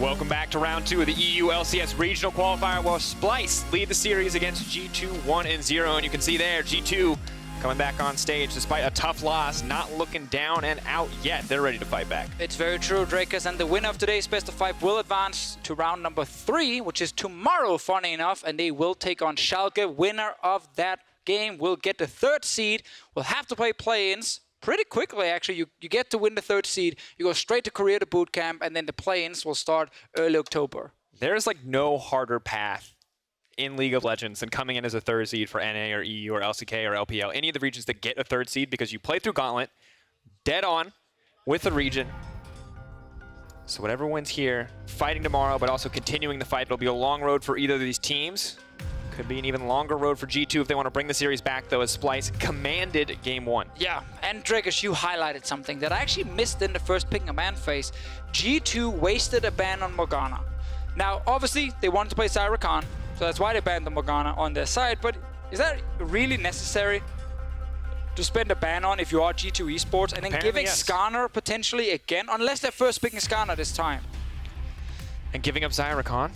Welcome back to round 2 of the EU LCS Regional Qualifier, where Splyce lead the series against G2 1-0. And you can see there, G2 coming back on stage despite a tough loss, not looking down and out yet. They're ready to fight back. It's very true, Drakos, and the winner of today's best of 5 will advance to round number 3, which is tomorrow, funny enough, and they will take on Schalke. Winner of that game will get the 3rd seed. We'll have to play play-ins pretty quickly, actually. You get to win the 3rd seed, you go straight to Korea to boot camp, and then the play-ins will start early October. There's like no harder path in League of Legends than coming in as a 3rd seed for NA or EU or LCK or LPL, any of the regions that get a 3rd seed, because you play through Gauntlet, dead on with the region. So whatever wins here, fighting tomorrow, but also continuing the fight. It'll be a long road for either of these teams. Could be an even longer road for G2 if they want to bring the series back, though, as Splyce commanded Game 1. Yeah, and Drakos, you highlighted something that I actually missed in the first picking a ban phase. G2 wasted a ban on Morgana. Now, obviously, they wanted to play Xayah, so that's why they banned the Morgana on their side, but is that really necessary to spend a ban on if you are G2 Esports, and then Apparently, giving yes. Skarner potentially again, unless they're first picking Skarner this time? And giving up Xayah?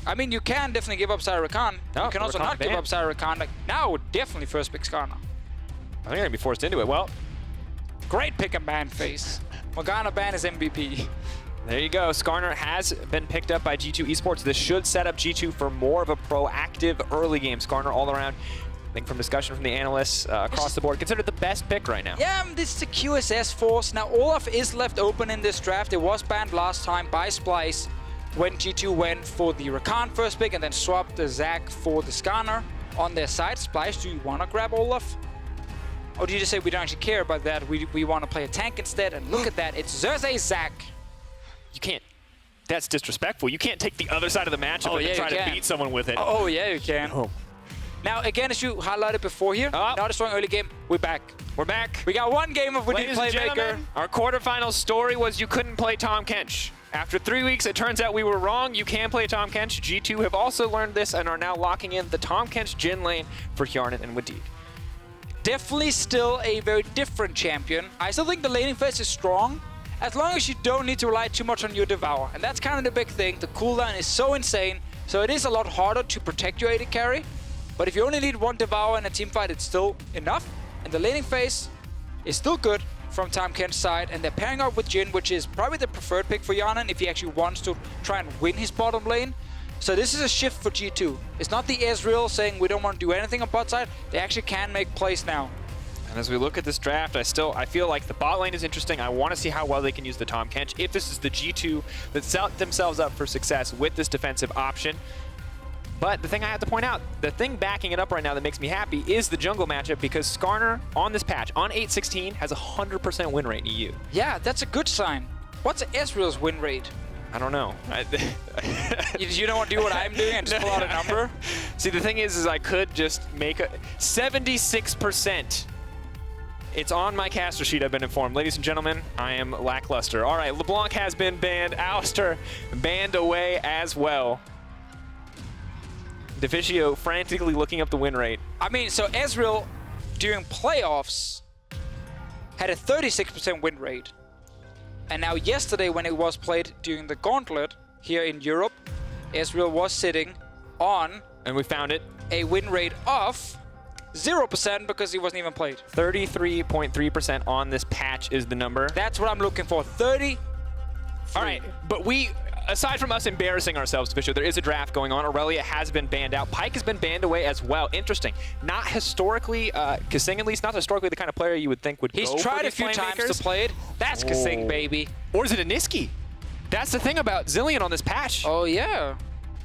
I mean, you can definitely give up Xayah. No, you can also not give up Xayah. Like, now, definitely first pick Skarner. I think they're going to be forced into it. Well, great pick and ban phase. Morgana ban is MVP. there you go. Skarner has been picked up by G2 Esports. This should set up G2 for more of a proactive early game. Skarner all around, I think from discussion from the analysts across the board, considered the best pick right now. Yeah, this is the QSS Force. Now, Olaf is left open in this draft. It was banned last time by Splyce when G2 went for the Rakan first pick and then swapped the Zac for the Skarner on their side. Splyce, do you want to grab Olaf? Or do you just say we don't actually care about that, we want to play a tank instead? And look at that, it's Xerxe Zac. You can't. That's disrespectful. You can't take the other side of the matchup and try to beat someone with it. Oh, yeah, you can. Oh. Now, again, as you highlighted before here, not a strong early game, we're back. We're back. We got one game of We Need Playmaker. Our quarterfinal story was you couldn't play Tahm Kench. After 3 weeks, it turns out we were wrong. You can play Tahm Kench. G2 have also learned this and are now locking in the Tahm Kench Jhin lane for Hjärnan and Wadid. Definitely still a very different champion. I still think the laning phase is strong, as long as you don't need to rely too much on your Devour. And that's kind of the big thing. The cooldown is so insane, so it is a lot harder to protect your AD carry. But if you only need one Devour in a teamfight, it's still enough. And the laning phase is still good from Tahm Kench's side, and they're pairing up with Jhin, which is probably the preferred pick for Hjärnan if he actually wants to try and win his bottom lane. So this is a shift for G2. It's not the Ezreal saying we don't want to do anything on bot side. They actually can make plays now. And as we look at this draft, I feel like the bot lane is interesting. I want to see how well they can use the Tahm Kench. If this is the G2 that set themselves up for success with this defensive option. But the thing I have to point out, the thing backing it up right now that makes me happy is the jungle matchup, because Skarner on this patch, on 8.16, has a 100% win rate in EU. Yeah, that's a good sign. What's Ezreal's win rate? I don't know. You don't want to do what I'm doing and just pull out a number? See, the thing is I could just make a 76%. It's on my caster sheet, I've been informed. Ladies and gentlemen, I am lackluster. All right, LeBlanc has been banned. Alistair banned away as well. Deficio frantically looking up the win rate. I mean, so Ezreal, during playoffs, had a 36% win rate. And now yesterday, when it was played during the Gauntlet here in Europe, Ezreal was sitting on... And we found it. ...a win rate of 0% because he wasn't even played. 33.3% on this patch is the number. That's what I'm looking for, 30. All right, but aside from us embarrassing ourselves, Deficio, there is a draft going on. Aurelia has been banned out. Pyke has been banned away as well. Interesting. Not historically, kaSing at least, not historically the kind of player you would think would go for He's tried a few times to play it. That's kaSing, baby. Or is it a Nisqy? That's the thing about Zilean on this patch. Oh, yeah.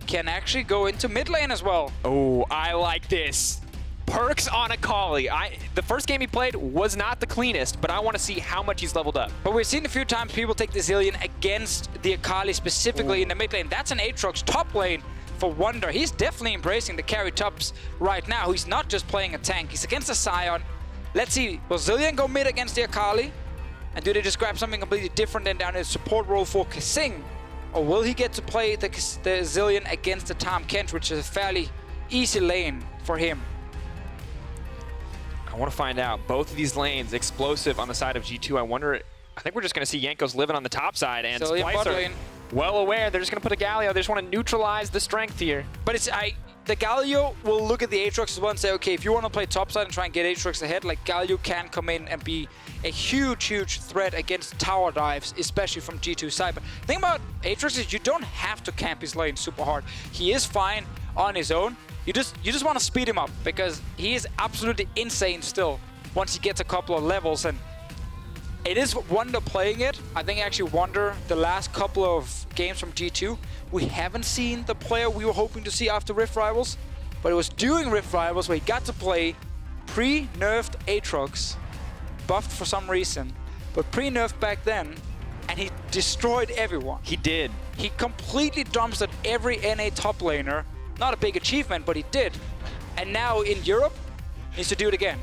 Can actually go into mid lane as well. Oh, I like this. PerkZ on Akali. The first game he played was not the cleanest, but I want to see how much he's leveled up. But we've seen a few times people take the Zilean against the Akali, specifically in the mid lane. That's an Aatrox top lane for Wunder. He's definitely embracing the carry tops right now. He's not just playing a tank. He's against a Sion. Let's see, will Zilean go mid against the Akali? And do they just grab something completely different than down in the support role for kaSing? Or will he get to play the Zilean against the Tahm Kench, which is a fairly easy lane for him? I want to find out. Both of these lanes explosive on the side of G2. I think we're just going to see Jankos living on the top side, and Splyce Well aware, they're just going to put a Galio. They just want to neutralize the strength here. But it's the Galio will look at the Aatrox as well and say, okay, if you want to play topside and try and get Aatrox ahead, like Galio can come in and be a huge, huge threat against tower dives, especially from G2 side. But the thing about Aatrox is you don't have to camp his lane super hard. He is fine on his own. You just want to speed him up because he is absolutely insane still once he gets a couple of levels. And it is Wunder playing it. I think actually Wunder, the last couple of games from G2, we haven't seen the player we were hoping to see after Rift Rivals, but it was during Rift Rivals where he got to play pre-nerfed Aatrox, buffed for some reason, but pre-nerfed back then, and he destroyed everyone. He did. He completely dumpstered every NA top laner. Not a big achievement, but he did. And now in Europe, needs to do it again.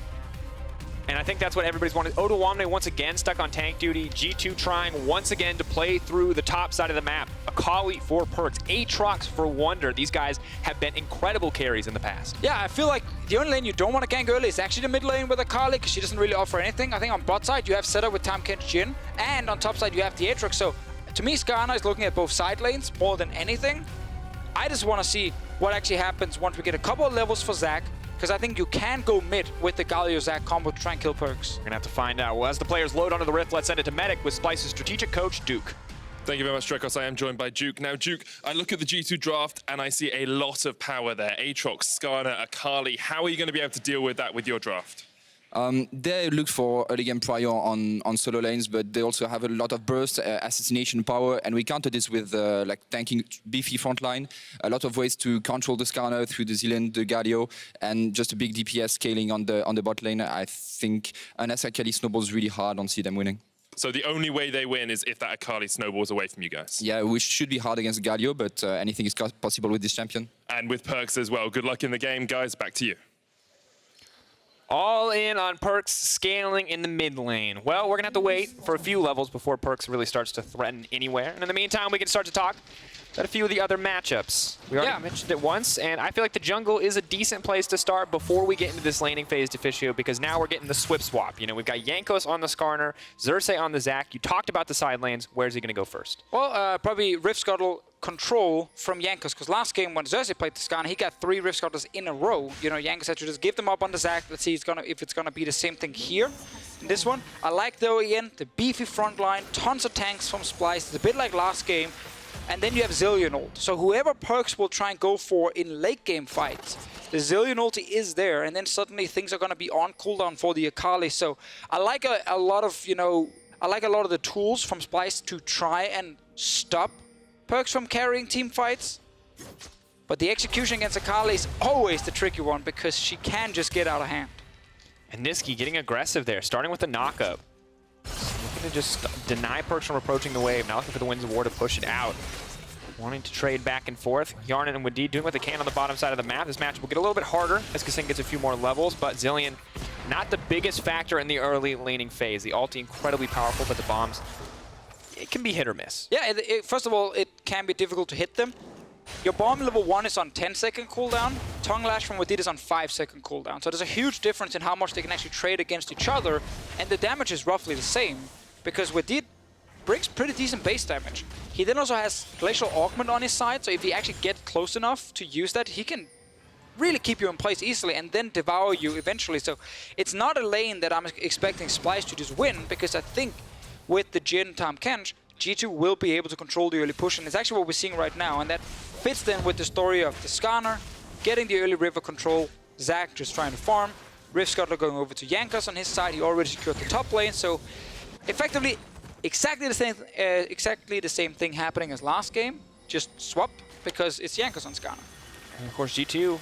And I think that's what everybody's wanted. Odoamne once again stuck on tank duty. G2 trying once again to play through the top side of the map. Akali for PerkZ, Aatrox for Wunder. These guys have been incredible carries in the past. Yeah, I feel like the only lane you don't want to gank early is actually the mid lane with Akali because she doesn't really offer anything. I think on bot side you have setup with Tahm, Kench, Jhin, and on top side you have the Aatrox. So to me, Skarner is looking at both side lanes more than anything. I just want to see what actually happens once we get a couple of levels for Xayah, because I think you can go mid with the Galio Xayah combo to try and kill PerkZ. We're gonna have to find out. Well, as the players load onto the Rift, let's send it to Medic with Splyce's strategic coach, Duke. Thank you very much, Drakos. I am joined by Duke. Now, Duke, I look at the G2 draft and I see a lot of power there. Aatrox, Skarner, Akali. How are you going to be able to deal with that with your draft? They look for early game prior on solo lanes, but they also have a lot of burst, assassination power, and we counter this with like tanking beefy frontline, a lot of ways to control the Skarner through the Zilean, the Galio, and just a big DPS scaling on the bot lane. I think unless Akali snowballs really hard, I don't see them winning. So the only way they win is if that Akali snowballs away from you guys? Yeah, we should be hard against Galio, but anything is possible with this champion. And with PerkZ as well. Good luck in the game, guys. Back to you. All in on PerkZ scaling in the mid lane. Well, we're going to have to wait for a few levels before PerkZ really starts to threaten anywhere. And in the meantime, we can start to talk about a few of the other matchups. We already mentioned it once, and I feel like the jungle is a decent place to start before we get into this laning phase, Deficio, because now we're getting the Swift swap. You know, we've got Jankos on the Skarner, Xerxe on the Xayah. You talked about the side lanes. Where's he going to go first? Well, probably Rift Scuttle control from Jankos, because last game when Xerxe played the Skarner, he got 3 Rift Scuttles in a row. You know, Jankos had to just give them up on the Xayah. Let's see if it's gonna be the same thing here in this one. I like though again the beefy front line, tons of tanks from Splyce. It's a bit like last game. And then you have Zilean ult. So whoever PerkZ will try and go for in late game fights, the Zilean ulti is there, and then suddenly things are gonna be on cooldown for the Akali. So I like a lot of, you know, I like a lot of the tools from Splyce to try and stop PerkZ from carrying team fights. But the execution against Akali is always the tricky one because she can just get out of hand. And Nisqy getting aggressive there, starting with the knockup. Looking to just deny PerkZ from approaching the wave, now looking for the Winds of War to push it out. Wanting to trade back and forth. Hjärnan and Wadid doing what they can on the bottom side of the map. This match will get a little bit harder as kaSing gets a few more levels, but Zilean not the biggest factor in the early laning phase. The ulti incredibly powerful, but the bombs, it can be hit or miss. Yeah, first of all, it can be difficult to hit them. Your bomb level 1 is on 10-second cooldown. Tongue Lash from Wadid is on 5-second cooldown. So there's a huge difference in how much they can actually trade against each other, and the damage is roughly the same, because Wadid brings pretty decent base damage. He then also has Glacial Augment on his side, so if he actually gets close enough to use that, he can really keep you in place easily and then devour you eventually. So it's not a lane that I'm expecting Splyce to just win, because I think with the Jhin, Tahm, Kench, G2 will be able to control the early push, and it's actually what we're seeing right now, and that fits then with the story of the Skarner getting the early river control, Xayah just trying to farm, Rift Scuttler going over to Jankos on his side. He already secured the top lane, so effectively exactly the same thing happening as last game, just swap because it's Jankos on Skarner. And of course G2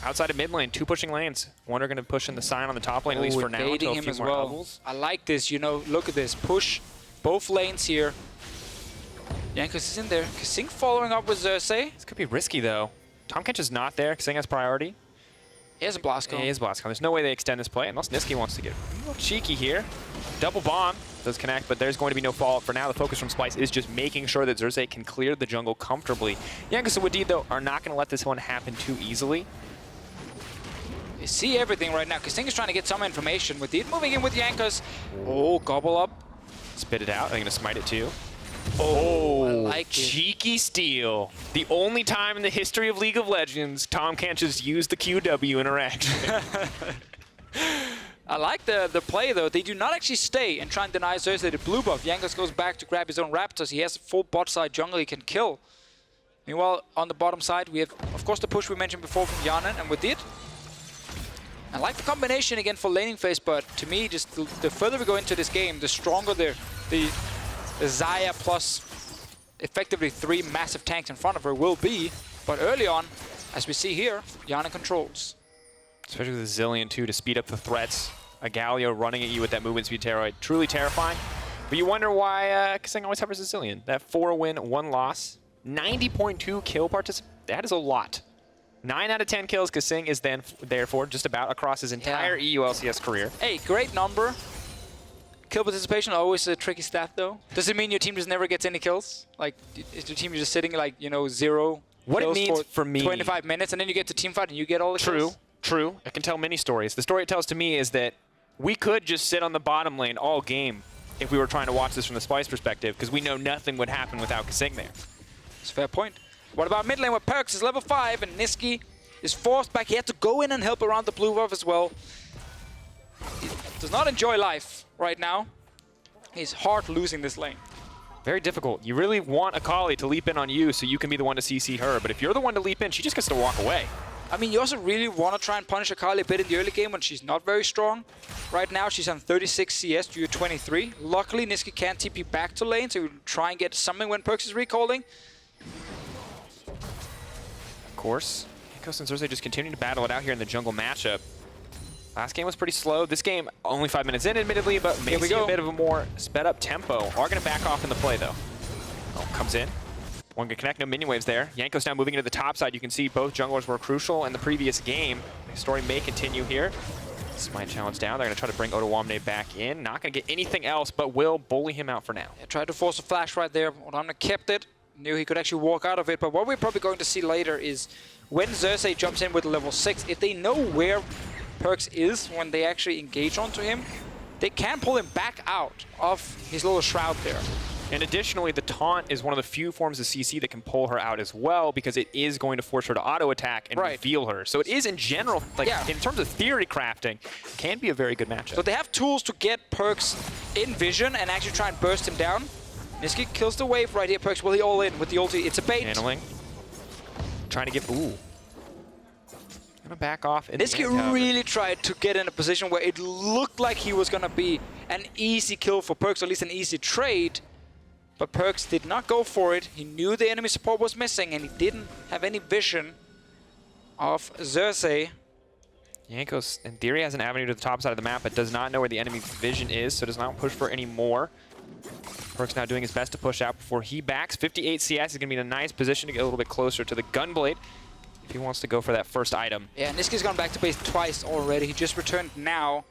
outside of mid lane, 2 pushing lanes. Wunder going to push in the sign on the top lane, at least for now, until a him few as more well. levels. I like this, you know, look at this, push both lanes here. Jankos is in there. kaSing following up with Xerxe. This could be risky though. Tahm Kench is not there. kaSing has priority. He has a blast cone. He is blast cone. There's no way they extend this play unless Nisqy wants to get a little cheeky here. Double bomb does connect, but there's going to be no fallout for now. The focus from Splyce is just making sure that Xerxe can clear the jungle comfortably. Jankos and Wadid though are not going to let this one happen too easily. They see everything right now. kaSing is trying to get some information. Wadid moving in with Jankos. Oh, gobble up. Spit it out. They're going to smite it too. Oh, I like it. cheeky steal. The only time in the history of League of Legends Tahm can't just use the QW interaction. I like the play, though. They do not actually stay and try and deny Xerxe the blue buff. Jankos goes back to grab his own Raptors. He has a full bot side jungle he can kill. Meanwhile, on the bottom side, we have, of course, the push we mentioned before from Hjärnan and Wadid. I like the combination again for laning phase, but to me, just the further we go into this game, the stronger the Xayah plus effectively 3 massive tanks in front of her will be. But early on, as we see here, Hjärnan controls. Especially with the Zilean too, to speed up the threats. A Galio running at you with that movement speed terror, truly terrifying. But you wonder why kaSing always covers the Zilean. That 4-win, 1 loss, 90.2 kill participation. That is a lot. 9 out of 10 kills kaSing is then therefore just about across his entire EU LCS career. Hey, great number. Kill participation, always a tricky stat though. Does it mean your team just never gets any kills? Like, is your team just sitting like, you know, 0 What it kills means for me, 25 minutes and then you get to team fight and you get all the kills? True. I can tell many stories. The story it tells to me is that we could just sit on the bottom lane all game if we were trying to watch this from the Splyce perspective, because we know nothing would happen without kaSing there. It's a fair point. What about mid lane where PerkZ is level 5 and Nisqy is forced back? He had to go in and help around the blue buff as well. He does not enjoy life right now. He's hard losing this lane. Very difficult. You really want Akali to leap in on you so you can be the one to CC her, but if you're the one to leap in, she just gets to walk away. I mean, you also really want to try and punish Akali a bit in the early game when she's not very strong. Right now, she's on 36 CS due to 23. Luckily, Nisqy can't TP back to lane, so we try and get something when PerkZ is recalling. Of course, Jankos and Xerxe just continue to battle it out here in the jungle matchup. Last game was pretty slow. This game, only 5 minutes in, admittedly, but maybe a bit of a more sped up tempo. Are going to back off in the play, though. Oh, comes in. One can connect, no minion waves there. Jankos now moving into the top side. You can see both junglers were crucial in the previous game. The story may continue here. Smite challenge down. They're going to try to bring Odoamne back in. Not going to get anything else, but will bully him out for now. Yeah, tried to force a flash right there. Odoamne kept it. Knew he could actually walk out of it. But what we're probably going to see later is when Xerxe jumps in with level 6, if they know where PerkZ is when they actually engage onto him, they can pull him back out of his little shroud there. And additionally, the taunt is one of the few forms of CC that can pull her out as well, because it is going to force her to auto-attack and reveal her. So it is, in general, like in terms of theory crafting, can be a very good matchup. So they have tools to get PerkZ in vision and actually try and burst him down. Nisqy kills the wave right here. PerkZ, will he all in with the ulti? It's a bait. Handling. Trying to get, ooh. Gonna back off. Nisqy really tried to get in a position where it looked like he was gonna be an easy kill for PerkZ, or at least an easy trade. But PerkZ did not go for it. He knew the enemy support was missing, and he didn't have any vision of Xerxe. Jankos, in theory, has an avenue to the top side of the map, but does not know where the enemy vision is, so does not push for any more. PerkZ now doing his best to push out before he backs. 58 CS is going to be in a nice position to get a little bit closer to the Gunblade if he wants to go for that first item. Yeah, Nisqy's gone back to base twice already. He just returned now.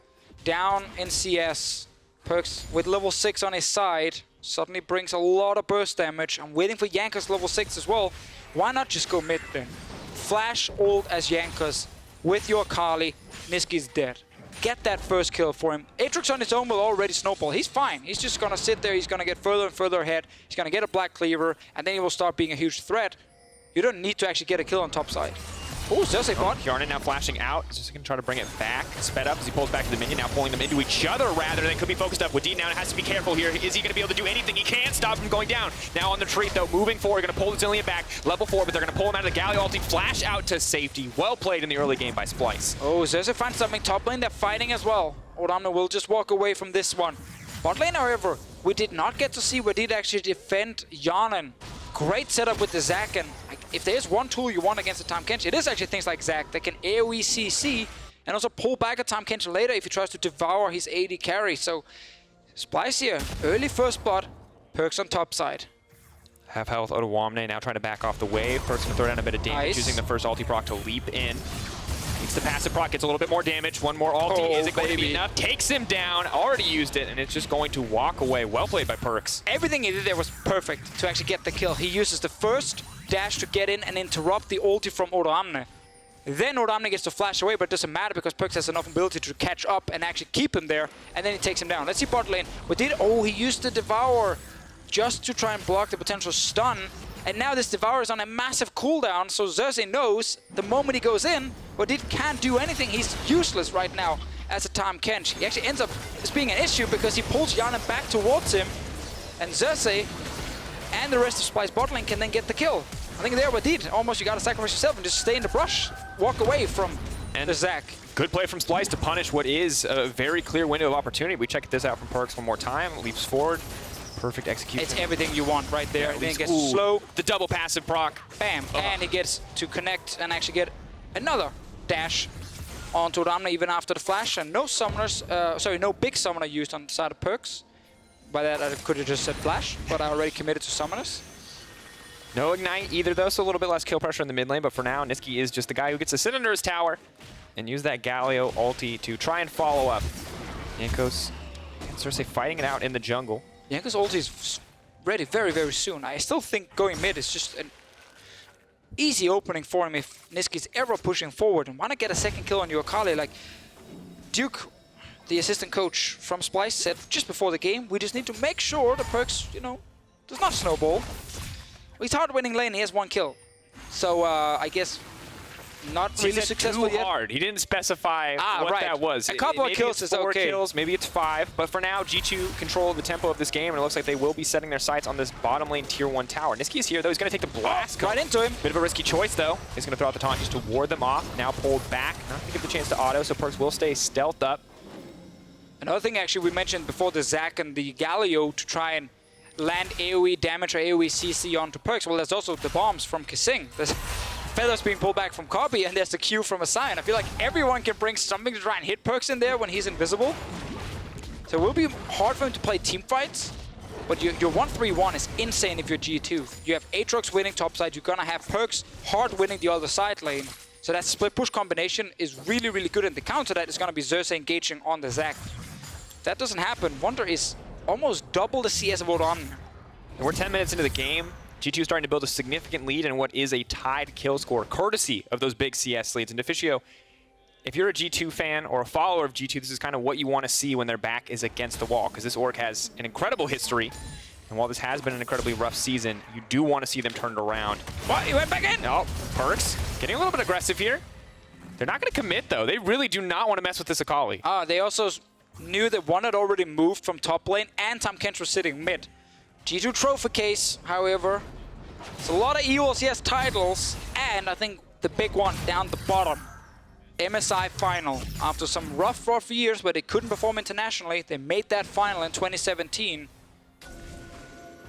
Down in CS. PerkZ with level 6 on his side suddenly brings a lot of burst damage. I'm waiting for Jankos level 6 as well. Why not just go mid then? Flash ult as Jankos with your Akali. Nisqy's dead. Get that first kill for him. Aatrox on his own will already snowball. He's fine. He's just gonna sit there. He's gonna get further and further ahead. He's gonna get a Black Cleaver, and then he will start being a huge threat. You don't need to actually get a kill on top side. Oh, Xerxe bot. Hjärnan now flashing out. He's just going to try to bring it back. Sped up as he pulls back to the minion. Now pulling them into each other rather than could be focused up. Wadid now has to be careful here. Is he going to be able to do anything? He can't stop him going down. Now on the retreat though, moving forward. Going to pull the Zilean back. Level 4, but they're going to pull him out of the Galio ulti. Flash out to safety. Well played in the early game by Splyce. Oh, Xerxe finds something top lane. They're fighting as well. Odoamne will just walk away from this one. Bot lane, however, we did not get to see Wadid actually defend Hjärnan. Great setup with the Zac, and if there's one tool you want against the Tahm Kench, it is actually things like Zac that can AoE CC and also pull back a Tahm Kench later if he tries to devour his AD carry. So Splyce here, early first blood, PerkZ on top side. Half health Odoamne now trying to back off the wave. PerkZ gonna throw down a bit of damage Nice. using the first ulti proc to leap in. Needs the passive proc, gets a little bit more damage. One more ulti, is it going to be enough? Takes him down, already used it, and it's just going to walk away. Well played by PerkZ. Everything he did there was perfect to actually get the kill. He uses the first dash to get in and interrupt the ulti from Odoamne. Then Odoamne gets to flash away, but it doesn't matter because PerkZ has enough ability to catch up and actually keep him there, and then he takes him down. Let's see bot lane. What did? Oh, he used the Devour just to try and block the potential stun. And now this Devour is on a massive cooldown, so Xerxe knows the moment he goes in, Wadid can't do anything. He's useless right now as a Tahm Kench. He actually ends up as being an issue because he pulls Hjärnan back towards him, and Xerxe and the rest of Splyce bot lane can then get the kill. I think there, Wadid, almost you gotta sacrifice yourself and just stay in the brush, walk away from the Zac. Good play from Splyce to punish what is a very clear window of opportunity. We check this out from PerkZ one more time. Leaps forward. Perfect execution. It's everything you want right there. Yeah, Then he gets slow. The double passive proc. Bam. And he gets to connect and actually get another dash onto Odoamne even after the flash. And no summoners, no big summoner used on the side of PerkZ. By that, I could have just said flash, but I already committed to summoners. No ignite either, though, so a little bit less kill pressure in the mid lane. But for now, Nisqy is just the guy who gets to sit under his tower and use that Galio ulti to try and follow up. Jankos and Xerxe fighting it out in the jungle. Jankos' ulti is ready very, very soon. I still think going mid is just an easy opening for him if Nisqy's ever pushing forward. And wanna get a second kill on your Akali. Like Duke, the assistant coach from Splyce, said just before the game, we just need to make sure the PerkZ, does not snowball. He's hard winning lane, he has 1 kill. So I guess not really successful too yet. hard. He didn't specify what that was. A couple of kills is 4 okay. kills, maybe it's 5. But for now, G2 control the tempo of this game, and it looks like they will be setting their sights on this bottom lane tier 1 tower. Nisqy is here, though. He's going to take the blast. Right into him. Bit of a risky choice, though. He's going to throw out the taunt just to ward them off. Now pulled back. Not to give the chance to auto, so PerkZ will stay stealthed up. Another thing, actually, we mentioned before the Zac and the Galio to try and land AoE damage or AoE CC onto PerkZ. Well, there's also the bombs from kaSing. There's feathers being pulled back from Kobbe, and there's the Q from a Sion. I feel like everyone can bring something to try and hit PerkZ in there when he's invisible. So it will be hard for him to play team fights, but your 1-3-1 is insane if you're G2. You have Aatrox winning topside, you're gonna have PerkZ hard winning the other side lane. So that split push combination is really, really good, and the counter that is gonna be Xerxe engaging on the Zac. If that doesn't happen, Wunder is almost double the CS of Odoamne. And we're 10 minutes into the game. G2 starting to build a significant lead in what is a tied kill score, courtesy of those big CS leads. And Deficio, if you're a G2 fan or a follower of G2, this is kind of what you want to see when their back is against the wall, because this org has an incredible history. And while this has been an incredibly rough season, you do want to see them turned around. What? He went back in? No, PerkZ getting a little bit aggressive here. They're not going to commit, though. They really do not want to mess with this Akali. They also knew that one had already moved from top lane and Tahm Kench was sitting mid. G2 trophy case, however, it's a lot of ELCS titles, and I think the big one down the bottom, MSI final. After some rough years where they couldn't perform internationally, they made that final in 2017.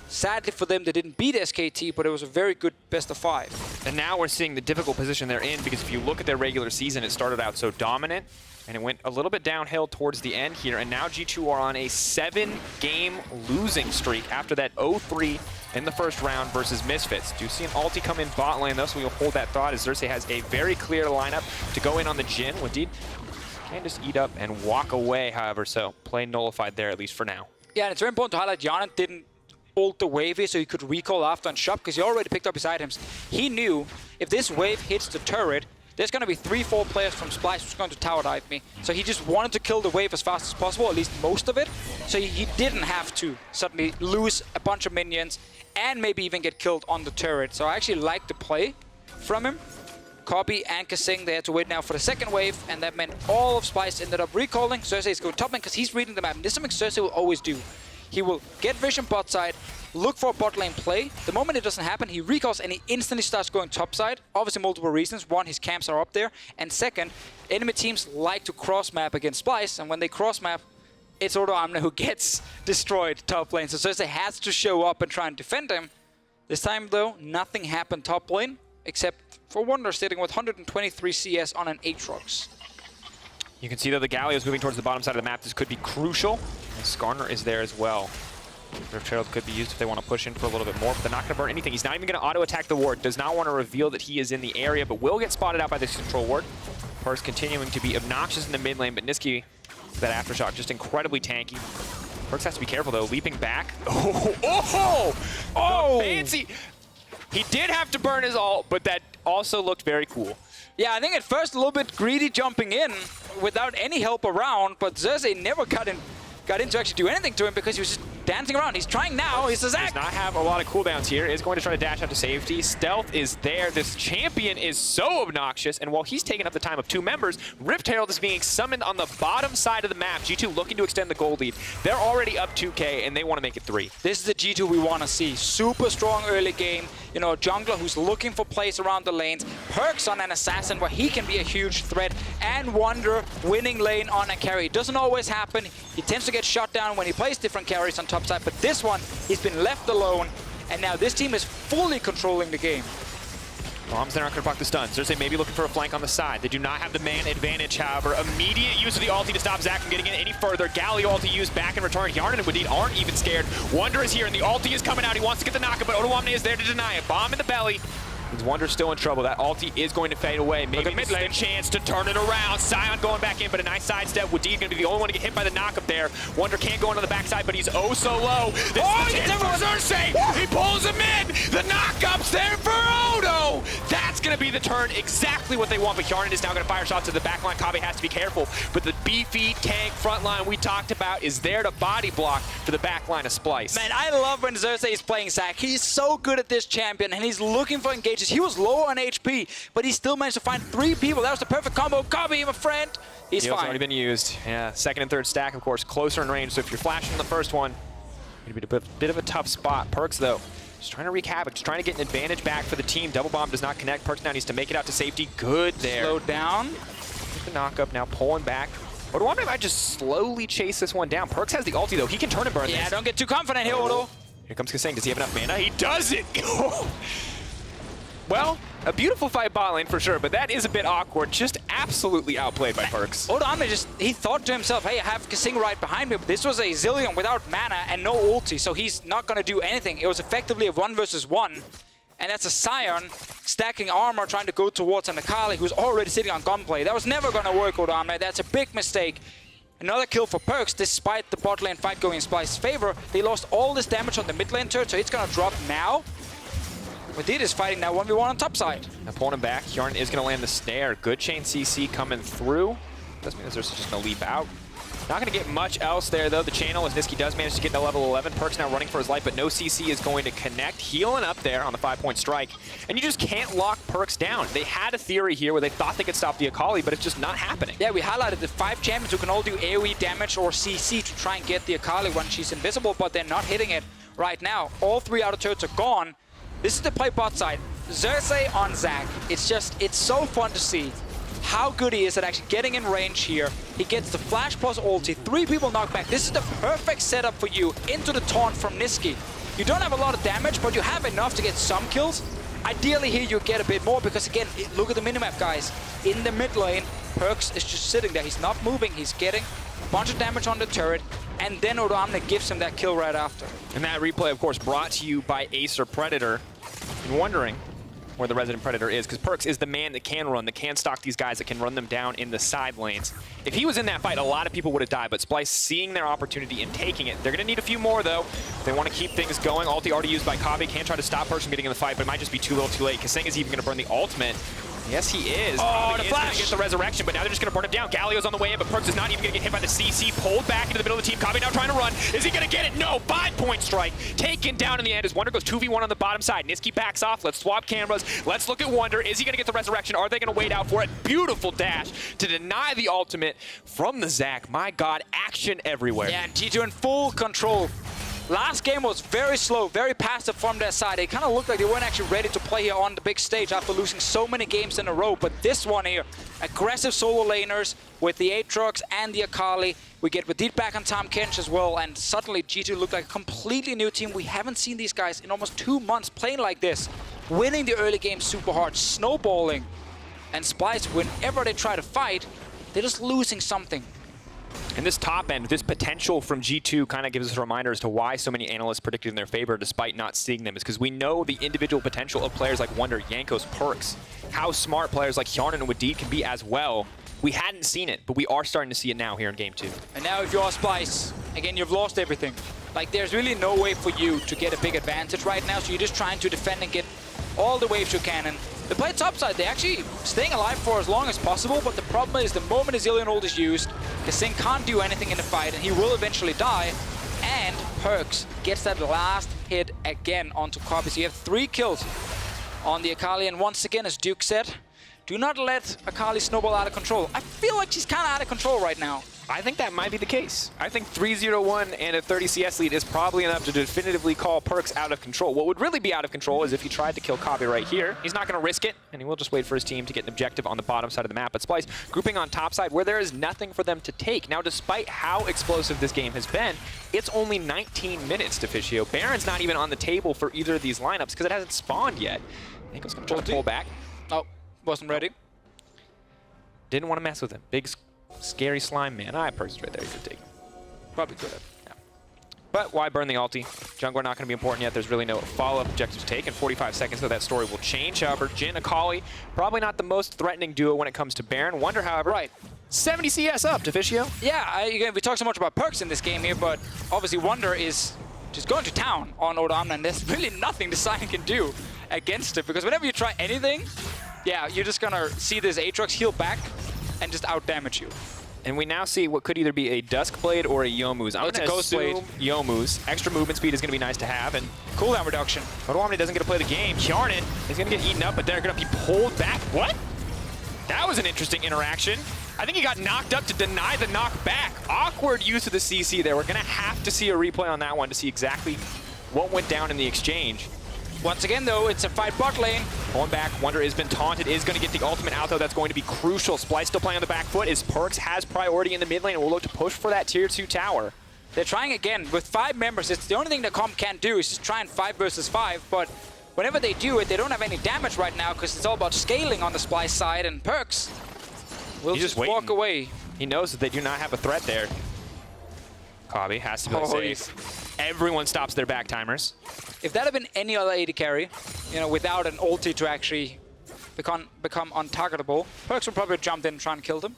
Sadly for them, they didn't beat SKT, but it was a very good best of 5. And now we're seeing the difficult position they're in, because if you look at their regular season, it started out so dominant, and it went a little bit downhill towards the end here, and now G2 are on a 7-game losing streak after that 0-3 in the first round versus Misfits. Do see an ulti come in bot lane, though, so we'll hold that thought as Xerxe has a very clear lineup to go in on the Jhin. Wadid can just eat up and walk away, however, so play nullified there, at least for now. Yeah, and it's very important to highlight Hjärnan didn't ult the wave here so he could recall after and shop, because he already picked up his items. He knew if this wave hits the turret, there's going to be 3-4 players from Splyce who's going to tower dive me. So he just wanted to kill the wave as fast as possible, at least most of it. So he didn't have to suddenly lose a bunch of minions and maybe even get killed on the turret. So I actually like the play from him. Kobbe and kaSing, they had to wait now for the second wave, and that meant all of Splyce ended up recalling. Xerxe is going top lane because he's reading the map, and this is something Xerxe will always do. He will get vision bot side, look for a bot lane play. The moment it doesn't happen, he recalls and he instantly starts going top side. Obviously multiple reasons. One, his camps are up there. And second, enemy teams like to cross map against Splyce, and when they cross map, it's Odoamne who gets destroyed top lane. So Xerxe has to show up and try and defend him. This time though, nothing happened top lane, except for Wunder sitting with 123 CS on an Aatrox. You can see that the Galio is moving towards the bottom side of the map. This could be crucial. And Skarner is there as well. Their Herald could be used if they want to push in for a little bit more, but they're not going to burn anything. He's not even going to auto-attack the ward. Does not want to reveal that he is in the area, but will get spotted out by this control ward. PerkZ continuing to be obnoxious in the mid lane, but Nisqy, that aftershock, just incredibly tanky. PerkZ has to be careful, though. Leaping back. Oh! Fancy! He did have to burn his ult, but that also looked very cool. Yeah, I think at first a little bit greedy jumping in without any help around, but Xerxe never got in to actually do anything to him because he was just dancing around. He's trying now. He's the Does Xayah. not have a lot of cooldowns here. Is going to try to dash out to safety. Stealth is there. This champion is so obnoxious. And while he's taking up the time of 2 members, Rift Herald is being summoned on the bottom side of the map. G2 looking to extend the gold lead. They're already up 2K, and they want to make it 3. This is the G2 we want to see. Super strong early game. You know, a jungler who's looking for plays around the lanes. PerkZ on an assassin where he can be a huge threat. And Wunder winning lane on a carry. It doesn't always happen. He tends to get shot down when he plays different carries on top side. But this one, he's been left alone. And now this team is fully controlling the game. Bombs, they're not going to block the stun. Xerxe maybe looking for a flank on the side. They do not have the man advantage, however. Immediate use of the ulti to stop Xayah from getting in any further. Galio ulti used back in return. Hjärnan and Wadid aren't even scared. Wunder is here, and the ulti is coming out. He wants to get the knockup, but Odoamne is there to deny it. Bomb in the belly. Wunder still in trouble. That ulti is going to fade away. Maybe this is a chance to turn it around. Sion going back in, but a nice sidestep. Wadid going to be the only one to get hit by the knockup there. Wunder can't go into the backside, but he's oh so low. This is the chance for Xerxe. He pulls him in. The knockup's there for Odo. That's going to be the turn. Exactly what they want, but Hjärnan is now going to fire shots to the backline. Kobbe has to be careful, but the beefy tank front line we talked about is there to body block for the backline of Splyce. Man, I love when Xerxe is playing Xayah. He's so good at this champion, and he's looking for engages. He was low on HP, but he still managed to find 3 people. That was the perfect combo. Kobbe, my friend. He's Heal's fine. already been used. Yeah, second and third stack, of course, closer in range. So if you're flashing the first one, it'd be a bit of a tough spot. PerkZ, though, just trying to wreak havoc, just trying to get an advantage back for the team. Double bomb does not connect. PerkZ now needs to make it out to safety. Good there. Slowed down. The knockup now pulling back. Odoamne might just slowly chase this one down. PerkZ has the ulti, though. He can turn and burn Yeah, this. don't get too confident here, Odo. Here comes kaSing. Does he have enough mana? He doesn't! Well, a beautiful fight bot lane for sure, but that is a bit awkward. Just absolutely outplayed by PerkZ. Odoamne he thought to himself, hey, I have kaSing right behind me, but this was a Zilean without mana and no ulti, so he's not going to do anything. It was effectively a 1 versus 1, and that's a Sion stacking armor trying to go towards an Akali who's already sitting on gunplay. That was never going to work, Odoamne. That's a big mistake. Another kill for PerkZ, despite the bot lane fight going in Splyce's favor. They lost all this damage on the mid lane turret, so it's going to drop now. Wadid is fighting now 1v1 on top side. Now pulling him back. Hjärnan is going to land the snare. Good chain CC coming through. Doesn't mean Xerxe just going to leap out. Not going to get much else there, though. The channel, as Nisqy does manage to get to level 11. PerkZ now running for his life, but no CC is going to connect. Healing up there on the 5-point strike. And you just can't lock PerkZ down. They had a theory here where they thought they could stop the Akali, but it's just not happening. Yeah, we highlighted the 5 champions who can all do AoE damage or CC to try and get the Akali when she's invisible, but they're not hitting it right now. All 3 outer turrets are gone. This is the play bot side. Xerxe on Xayah. It's so fun to see how good he is at actually getting in range here. He gets the flash plus ulti, 3 people knocked back. This is the perfect setup for you into the taunt from Nisqy. You don't have a lot of damage, but you have enough to get some kills. Ideally here you get a bit more because again, look at the minimap, guys. In the mid lane, PerkZ is just sitting there. He's not moving. He's getting a bunch of damage on the turret, and then Odoamne gives him that kill right after. And that replay, of course, brought to you by Acer Predator. And wondering where the Resident Predator is, because PerkZ is the man that can run, that can stalk these guys, that can run them down in the side lanes. If he was in that fight, a lot of people would have died, but Splyce seeing their opportunity and taking it. They're going to need a few more, though. They want to keep things going. Ulti already used by Kobbe. Can't try to stop PerkZ from getting in the fight, but it might just be too little too late. kaSing is even going to burn the ultimate. Yes, he is. Oh, the flash! Get the resurrection, but now they're just going to burn him down. Galio's on the way in, but PerkZ is not even going to get hit by the CC. Pulled back into the middle of the team. Kobbe now trying to run. Is he going to get it? No! 5-point strike. Taken down in the end as Wunder goes 2v1 on the bottom side. Nisqy backs off. Let's swap cameras. Let's look at Wunder. Is he going to get the resurrection? Are they going to wait out for it? Beautiful dash to deny the ultimate from the Xayah. My God, action everywhere. Yeah, and G2 in full control. Last game was very slow, very passive from their side. They kind of looked like they weren't actually ready to play here on the big stage after losing so many games in a row. But this one here, aggressive solo laners with the Aatrox and the Akali. We get Wadid back on Tahm Kench as well, and suddenly G2 looked like a completely new team. We haven't seen these guys in almost 2 months playing like this. Winning the early game super hard, snowballing. And Splyce, whenever they try to fight, they're just losing something. And this top end, this potential from G2 kind of gives us a reminder as to why so many analysts predicted in their favor despite not seeing them. Is because we know the individual potential of players like Wunder, Jankos, PerkZ, how smart players like Hjärnan and Wadid can be as well. We hadn't seen it, but we are starting to see it now here in Game 2. And now if you're Splyce, again, you've lost everything. Like, there's really no way for you to get a big advantage right now, so you're just trying to defend and get all the waves you can. And they play topside. They're actually staying alive for as long as possible, but the problem is the moment a Zilean ult is used, kaSing can't do anything in the fight, and he will eventually die. And PerkZ gets that last hit again onto Kobbe. So you have 3 kills on the Akali. And once again, as Duke said, do not let Akali snowball out of control. I feel like she's kind of out of control right now. I think that might be the case. I think 3-0-1 and a 30 CS lead is probably enough to definitively call PerkZ out of control. What would really be out of control is if he tried to kill Kobbe right here. He's not going to risk it, and he will just wait for his team to get an objective on the bottom side of the map. But Splyce grouping on top side where there is nothing for them to take. Now, despite how explosive this game has been, it's only 19 minutes, Deficio. Baron's not even on the table for either of these lineups because it hasn't spawned yet. Nico's going to try to pull back. Oh, wasn't ready. Didn't want to mess with him. Big, scary slime man. PerkZ right there. You could take him. Probably could have. Yeah. But why burn the ulti? Jungler not going to be important yet. There's really no follow-up objective to take. In 45 seconds, though, that story will change. However, Jhin, Akali, probably not the most threatening duo when it comes to Baron. Wunder, however, Right. 70 CS up, Deficio. Yeah, again, we talk so much about PerkZ in this game here, but obviously Wunder is just going to town on Odoamne, and there's really nothing the Sion can do against it, because whenever you try anything, yeah, you're just gonna see this Aatrox heal back and just out-damage you. And we now see what could either be a Duskblade or a Youmuu's. I'm It's a gonna Ghostblade. assume Youmuu's. Extra movement speed is going to be nice to have, and Cooldown reduction. Odoamne doesn't get to play the game. Hjärnan is going to get eaten up, but they're going to be pulled back. What? That was an interesting interaction. I think he got knocked up to deny the knockback. Awkward use of the CC there. We're going to have to see a replay on that one to see exactly what went down in the exchange. Once again, though, it's a fight bot lane. Pulling back, Wunder has been taunted, is going to get the ultimate out, though. That's going to be crucial. Splyce still playing on the back foot as PerkZ has priority in the mid lane and will look to push for that tier 2 tower. They're trying again. With 5 members, it's the only thing that Kobbe can't do is just try and 5 versus 5, but whenever they do it, they don't have any damage right now because it's all about scaling on the Splyce side, and PerkZ will He's just just walk waiting. away. He knows that they do not have a threat there. Kobbe has to be safe. Everyone stops their back timers. If that had been any other AD carry, you know, without an ulti to actually become untargetable, PerkZ would probably jump in and try and kill them.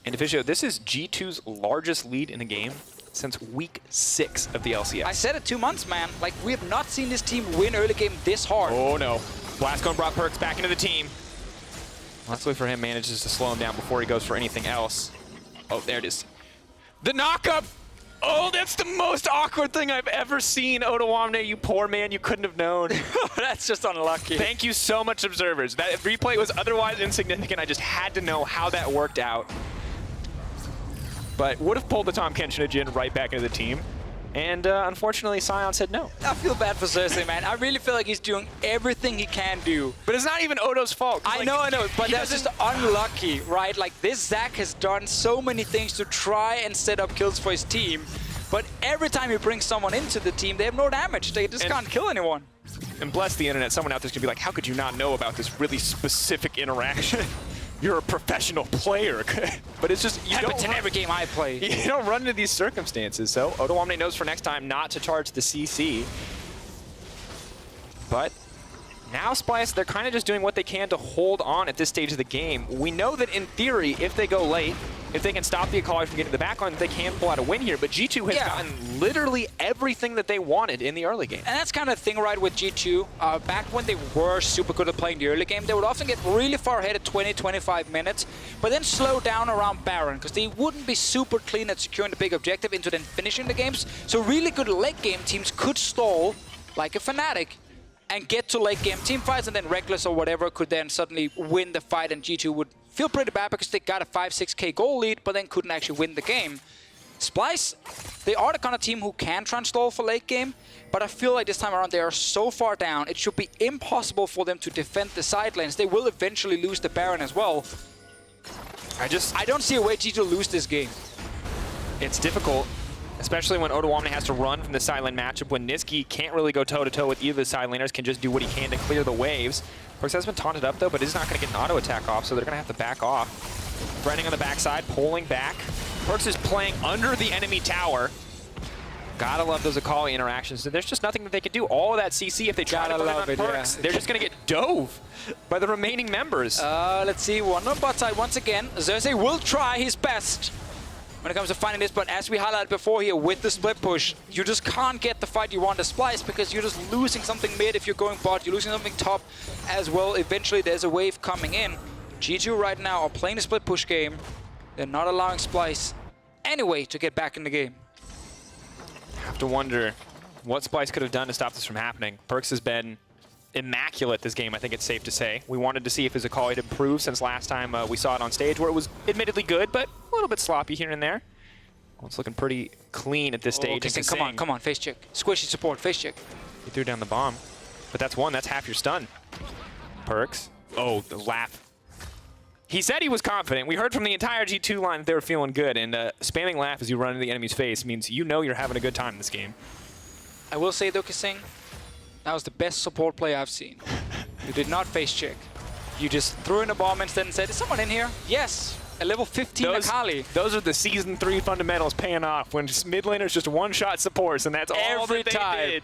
And Deficio, this is G2's largest lead in the game since week 6 of the LCS. I said it 2 months, man. Like, we have not seen this team win early game this hard. Oh no. Blastcone brought PerkZ back into the team. Luckily for him, manages to slow him down before he goes for anything else. Oh, there it is. The knockup! Oh, that's the most awkward thing I've ever seen, Odoamne, you poor man, you couldn't have known. That's just unlucky. Thank you so much, observers. That replay was otherwise insignificant. I just had to know how that worked out. But would have pulled the Tahm, Kench, and Jhin right back into the team. And unfortunately, Sion said no. I feel bad for Xerxe, man. I really feel like he's doing everything he can do. But it's not even Odo's fault. I know, but that's just unlucky, right? Like, this Xayah has done so many things to try and set up kills for his team, but every time he brings someone into the team, they have no damage. They just can't kill anyone. And bless the internet, someone out there's gonna be like, how could you not know about this really specific interaction? You're a professional player. But it's just, you Happens don't in every game I play. You don't run into these circumstances. So Odoamne knows for next time not to charge the CC. But now Splyce, they're kind of just doing what they can to hold on at this stage of the game. We know that in theory, if they go late, if they can stop the Akali from getting to the backline, they can pull out a win here. But G2 has gotten literally everything that they wanted in the early game. And that's kind of the thing, right, with G2. Back when they were super good at playing the early game, they would often get really far ahead at 20-25 minutes, but then slow down around Baron, because they wouldn't be super clean at securing the big objective into then finishing the games. So really good late game teams could stall like a Fnatic and get to late game team fights, and then Reckless or whatever could then suddenly win the fight, and G2 would feel pretty bad because they got a 5-6k goal lead, but then couldn't actually win the game. Splyce, they are the kind of team who can try and stall for late game, but I feel like this time around they are so far down, it should be impossible for them to defend the side lanes. They will eventually lose the Baron as well. I don't see a way G2 lose this game. It's difficult, especially when Odoamne has to run from the side lane matchup, when Nisqy can't really go toe-to-toe with either of the side laners, can just do what he can to clear the waves. PerkZ has been taunted up, though, but is not going to get an auto attack off, so they're going to have to back off. Threatening on the backside, pulling back. PerkZ is playing under the enemy tower. Gotta love those Akali interactions. So there's just nothing that they can do. All of that CC, if they try to put it on PerkZ, they're just going to get dove by the remaining members. Let's see, Wunder on bot side once again. Xerxe will try his best when it comes to finding this, but as we highlighted before here with the split push, you just can't get the fight you want to Splyce because you're just losing something mid if you're going bot, you're losing something top as well. Eventually there's a wave coming in. G2 right now are playing a split push game. They're not allowing Splyce anyway to get back in the game. Have to wonder what Splyce could have done to stop this from happening. PerkZ has been immaculate this game, I think it's safe to say. We wanted to see if his Akali had improved since last time we saw it on stage, where it was admittedly good, but a little bit sloppy here and there. Well, it's looking pretty clean at this stage. kaSing, come on, face check. Squishy support, face check. He threw down the bomb, but that's one, that's half your stun. PerkZ. Oh, the laugh. He said he was confident. We heard from the entire G2 line that they were feeling good, and spamming laugh as you run into the enemy's face means you know you're having a good time in this game. I will say though, kaSing, that was the best support play I've seen. You did not face check. You just threw in a bomb instead and said, is someone in here? Yes, a level 15 Akali. Those are the Season 3 fundamentals paying off when mid laners just one-shot supports, and that's all that they did.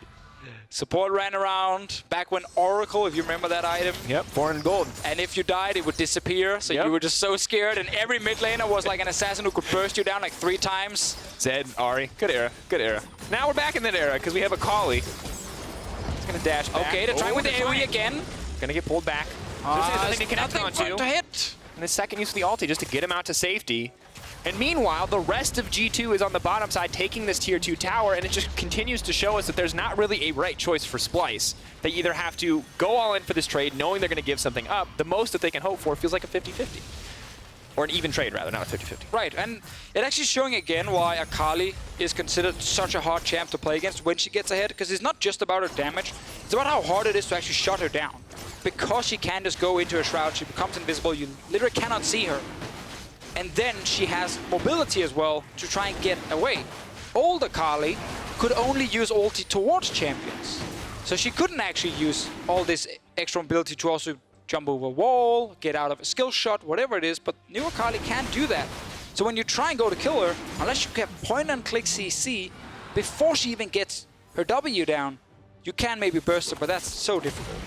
Support ran around back when Oracle, if you remember that item. Yep, 400 gold. And if you died, it would disappear, so you were just so scared, and every mid laner was like an assassin who could burst you down like 3 times. Zed, Ahri, good era, good era. Now we're back in that era, because we have Akali. He's gonna dash back. Okay, they're trying with the AoE again. Gonna get pulled back. There's nothing to connect onto. To hit. And the second use of the ulti just to get him out to safety. And meanwhile, the rest of G2 is on the bottom side taking this tier 2 tower, and it just continues to show us that there's not really a right choice for Splyce. They either have to go all in for this trade, knowing they're going to give something up. The most that they can hope for feels like a 50-50. Or an even trade, rather, not a 50-50. Right, and it actually showing again why Akali is considered such a hard champ to play against when she gets ahead, because it's not just about her damage, it's about how hard it is to actually shut her down. Because she can just go into her shroud, she becomes invisible, you literally cannot see her. And then she has mobility as well to try and get away. Old Akali could only use ulti towards champions. So she couldn't actually use all this extra mobility to also jump over a wall, get out of a skill shot, whatever it is, but new Akali can't do that. So when you try and go to kill her, unless you get point and click CC, before she even gets her W down, you can maybe burst her, but that's so difficult.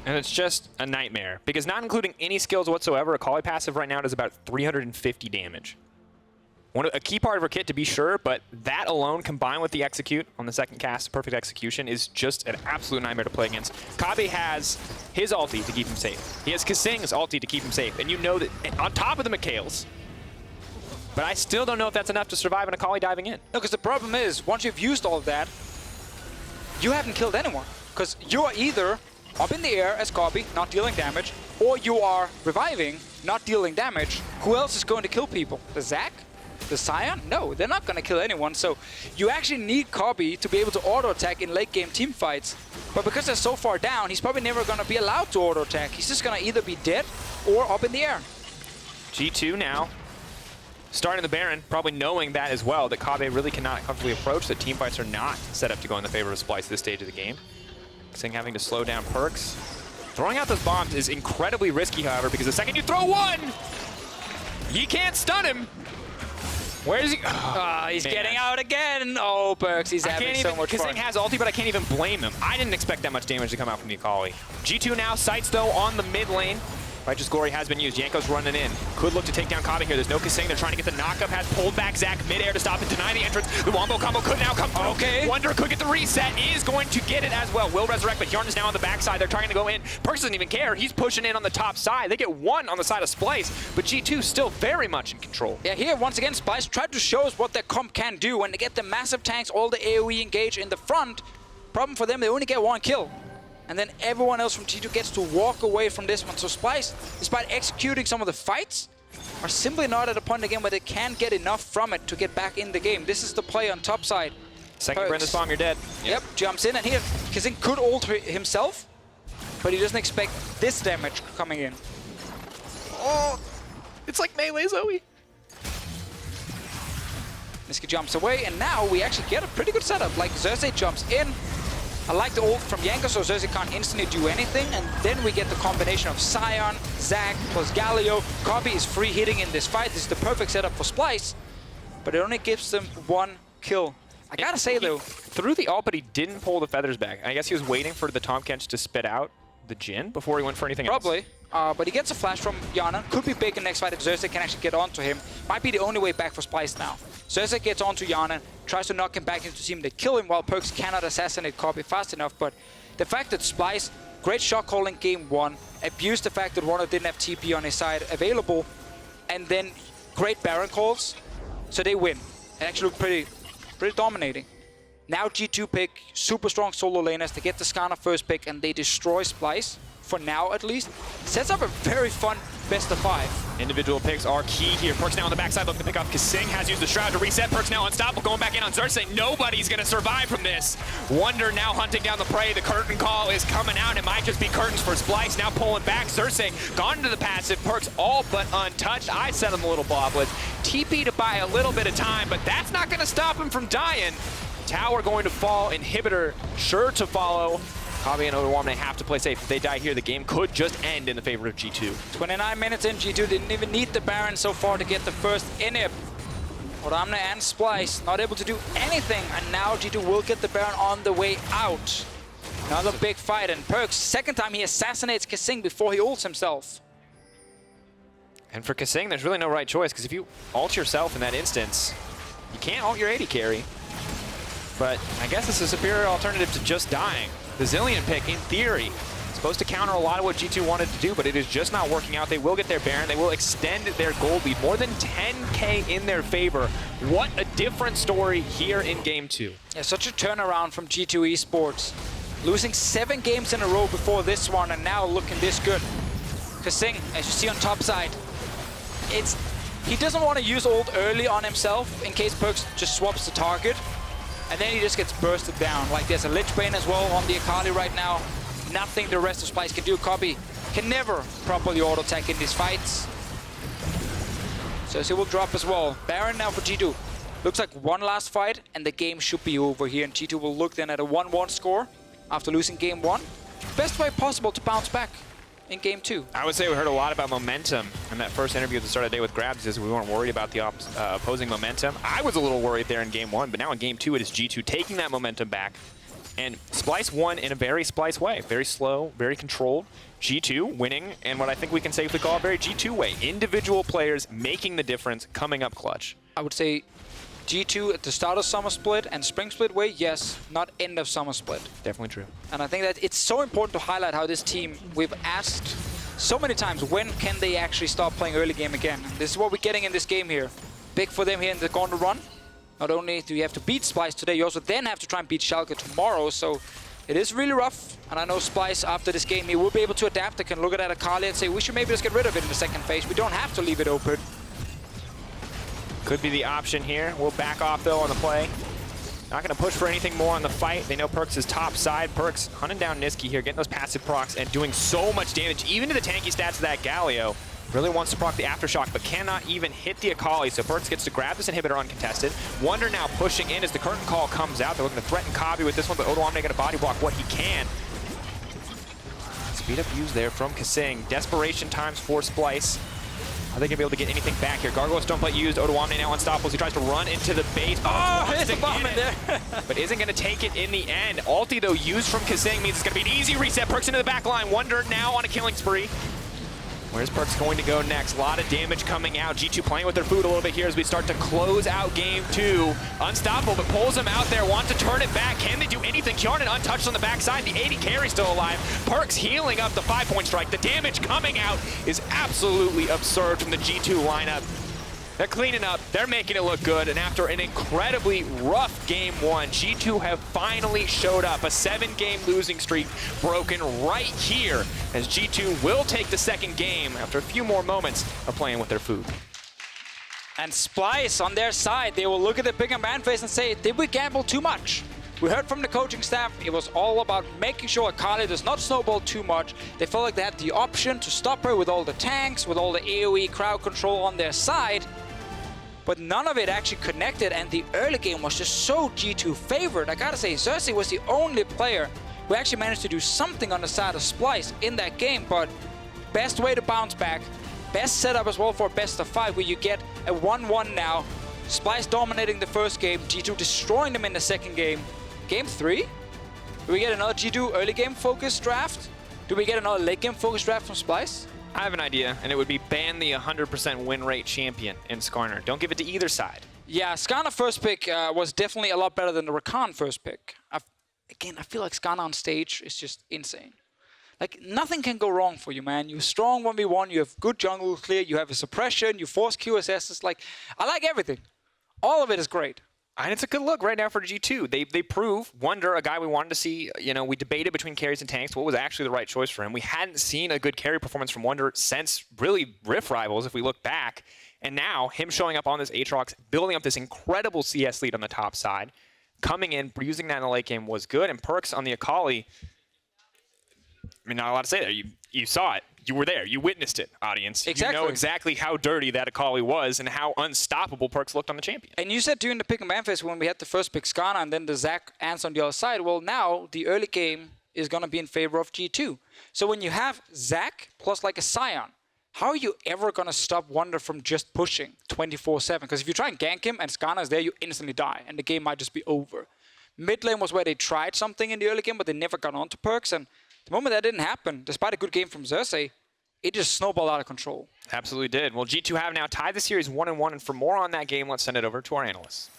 And it's just a nightmare, because not including any skills whatsoever, Akali passive right now does about 350 damage. A key part of her kit to be sure, but that alone combined with the execute on the second cast, perfect execution, is just an absolute nightmare to play against. Kobbe has his ulti to keep him safe. He has kaSing's ulti to keep him safe, and you know that on top of the Mikhail's. But I still don't know if that's enough to survive an Akali diving in. No, because the problem is, once you've used all of that, you haven't killed anyone. Because you are either up in the air as Kobbe, not dealing damage, or you are reviving, not dealing damage. Who else is going to kill people? The Zac? The Sion? No, they're not going to kill anyone. So you actually need Kobbe to be able to auto-attack in late-game team fights. But because they're so far down, he's probably never going to be allowed to auto-attack. He's just going to either be dead or up in the air. G2 now starting the Baron, probably knowing that as well, that Kobbe really cannot comfortably approach, that team fights are not set up to go in the favor of Splyce at this stage of the game. Xing having to slow down PerkZ. Throwing out those bombs is incredibly risky, however, because the second you throw one, you can't stun him. Where is he? Oh, he's getting out again. Oh, PerkZ, he's having so much fun. Xing has ulti, but I can't even blame him. I didn't expect that much damage to come out from the Akali. G2 now sights, though, on the mid lane. Righteous Glory has been used. Jankos running in. Could look to take down Kobbe here. There's no kaSing. They're trying to get the knockup. Has pulled back Zac midair to stop and deny the entrance. The wombo combo could now come through. Okay. Wunder could get the reset. Is going to get it as well. Will resurrect, but Hjärnan is now on the backside. They're trying to go in. PerkZ doesn't even care. He's pushing in on the top side. They get one on the side of Splyce, but G2 still very much in control. Yeah, here, once again, Splyce tried to show us what their comp can do. When they get the massive tanks, all the AoE engage in the front, problem for them, they only get one kill. And then everyone else from G2 gets to walk away from this one. So Splyce, despite executing some of the fights, are simply not at a point again where they can't get enough from it to get back in the game. This is the play on top side. Second burn this bomb, you're dead. Yep, jumps in, and here, kaSing could ult himself, but he doesn't expect this damage coming in. Oh, it's like melee Zoe. Nisqy jumps away, and now we actually get a pretty good setup. Like, Xerxe jumps in. I like the ult from Jankos, so Xerxe can't instantly do anything, and then we get the combination of Sion, Zac, plus Galio. Kobbe is free hitting in this fight. This is the perfect setup for Splyce, but it only gives them one kill. I gotta say, though, threw the ult, but he didn't pull the feathers back. I guess he was waiting for the Tahm Kench to spit out the Jhin before he went for anything else. Probably. But he gets a flash from Hjärnan. Could be big in the next fight if Xerxe can actually get onto him. Might be the only way back for Splyce now. Xerxe gets onto Hjärnan, tries to knock him back into team. They kill him while PerkZ cannot assassinate Kobbe fast enough. But the fact that Splyce, great shot calling game one, abused the fact that Wunder didn't have TP on his side available, and then great Baron calls, so they win. It actually looked pretty dominating. Now G2 pick super strong solo laners. They get the Skarner first pick and they destroy Splyce, for now at least. Sets up a very fun best of 5. Individual picks are key here. PerkZ now on the backside looking to pick up kaSing. Has used the Shroud to reset. PerkZ now unstoppable, going back in on Xerxe. Nobody's going to survive from this. Wunder now hunting down the prey. The curtain call is coming out. It might just be curtains for Splyce. Now pulling back. Xerxe gone into the passive. PerkZ all but untouched. I set him a little boblet. TP to buy a little bit of time, but that's not going to stop him from dying. Tower going to fall. Inhibitor sure to follow. Kobbe and Odoamne have to play safe. If they die here, the game could just end in the favor of G2. 29 minutes in, G2 didn't even need the Baron so far to get the first inhib. Odoamne and Splyce not able to do anything, and now G2 will get the Baron on the way out. Another big fight, and PerkZ, second time he assassinates kaSing before he ults himself. And for kaSing, there's really no right choice, because if you ult yourself in that instance, you can't ult your AD carry. But I guess it's a superior alternative to just dying. The Zilean pick, in theory, is supposed to counter a lot of what G2 wanted to do, but it is just not working out. They will get their Baron. They will extend their gold lead. More than 10K in their favor. What a different story here in Game 2. Yeah, such a turnaround from G2 Esports. Losing 7 games in a row before this one, and now looking this good. kaSing, as you see on top side, he doesn't want to use ult early on himself in case PerkZ just swaps the target. And then he just gets bursted down. Like there's a Lich Bane as well on the Akali right now. Nothing the rest of Splyce can do. Kobbe can never properly auto-attack in these fights. So he will drop as well. Baron now for G2. Looks like one last fight and the game should be over here. And G2 will look then at a 1-1 score after losing game 1. Best way possible to bounce back in game 2. I would say we heard a lot about momentum in that first interview at the start of the day with Grabs, is we weren't worried about the opposing momentum. I was a little worried there in game 1, but now in game 2 it is G2 taking that momentum back. And Splyce won in a very Splyce way. Very slow, very controlled. G2 winning in what I think we can safely call a very G2 way. Individual players making the difference, coming up clutch. I would say G2 at the start of Summer Split and Spring Split way, yes, not end of Summer Split. Definitely true. And I think that it's so important to highlight how this team, we've asked so many times, when can they actually start playing early game again? This is what we're getting in this game here. Big for them here in the corner run. Not only do you have to beat Splyce today, you also then have to try and beat Schalke tomorrow, so it is really rough. And I know Splyce, after this game, he will be able to adapt. They can look at Akali and say, we should maybe just get rid of it in the second phase. We don't have to leave it open. Could be the option here. We'll back off, though, on the play. Not going to push for anything more on the fight. They know PerkZ is top side. PerkZ hunting down Nisqy here, getting those passive procs and doing so much damage, even to the tanky stats of that Galio. Really wants to proc the Aftershock, but cannot even hit the Akali, so PerkZ gets to grab this inhibitor uncontested. Wunder now pushing in as the curtain call comes out. They're looking to threaten Kobbe with this one, but Odoamne going to body block what he can. Speed up use there from kaSing. Desperation times for Splyce. Are they going to be able to get anything back here? Gargoyle Stoneplate used. Odoamne now unstoppable. He tries to run into the base. Oh, hits the bomb in there. But isn't going to take it in the end. Ulti, though, used from kaSing means it's going to be an easy reset. PerkZ into the back line. Wunder now on a killing spree. Where's PerkZ going to go next? A lot of damage coming out. G2 playing with their food a little bit here as we start to close out game 2. Unstoppable, but pulls them out there. Want to turn it back. Can they do anything? Hjärnan untouched on the backside. The AD carry still alive. PerkZ healing up the 5-point strike. The damage coming out is absolutely absurd from the G2 lineup. They're cleaning up, they're making it look good, and after an incredibly rough game 1, G2 have finally showed up. A 7-game losing streak broken right here, as G2 will take the second game after a few more moments of playing with their food. And Splyce on their side, they will look at the bigger man face and say, did we gamble too much? We heard from the coaching staff, it was all about making sure Akali does not snowball too much. They felt like they had the option to stop her with all the tanks, with all the AoE crowd control on their side. But none of it actually connected, and the early game was just so G2 favored. I gotta say, Xerxe was the only player who actually managed to do something on the side of Splyce in that game, but best way to bounce back, best setup as well for a best of 5, where you get a 1-1 now. Splyce dominating the first game, G2 destroying them in the second game. Game 3? Do we get another G2 early game focused draft? Do we get another late game focused draft from Splyce? I have an idea, and it would be ban the 100% win rate champion in Skarner. Don't give it to either side. Yeah, Skarner first pick was definitely a lot better than the Rakan first pick. Again, I feel like Skarner on stage is just insane. Like, nothing can go wrong for you, man. You're strong 1v1, you have good jungle clear, you have a suppression, you force QSSs. Like, I like everything. All of it is great. And it's a good look right now for G2. They prove Wunder, a guy we wanted to see. You know, we debated between carries and tanks. What was actually the right choice for him? We hadn't seen a good carry performance from Wunder since really Rift Rivals, if we look back. And now him showing up on this Aatrox, building up this incredible CS lead on the top side, coming in, using that in the late game was good. And PerkZ on the Akali, I mean, not a lot to say there. You saw it. You were there. You witnessed it, audience. Exactly. You know exactly how dirty that Akali was and how unstoppable PerkZ looked on the champion. And you said during the pick and ban phase when we had the first pick Skarner and then the Zac answer on the other side, well, now the early game is going to be in favor of G2. So when you have Zac plus like a Sion, how are you ever going to stop Wunder from just pushing 24/7? Because if you try and gank him and Skarner is there, you instantly die and the game might just be over. Mid lane was where they tried something in the early game, but they never got onto PerkZ. And the moment that didn't happen, despite a good game from Xerxe, it just snowballed out of control. Absolutely did. Well, G2 have now tied the series 1-1, and for more on that game, let's send it over to our analysts.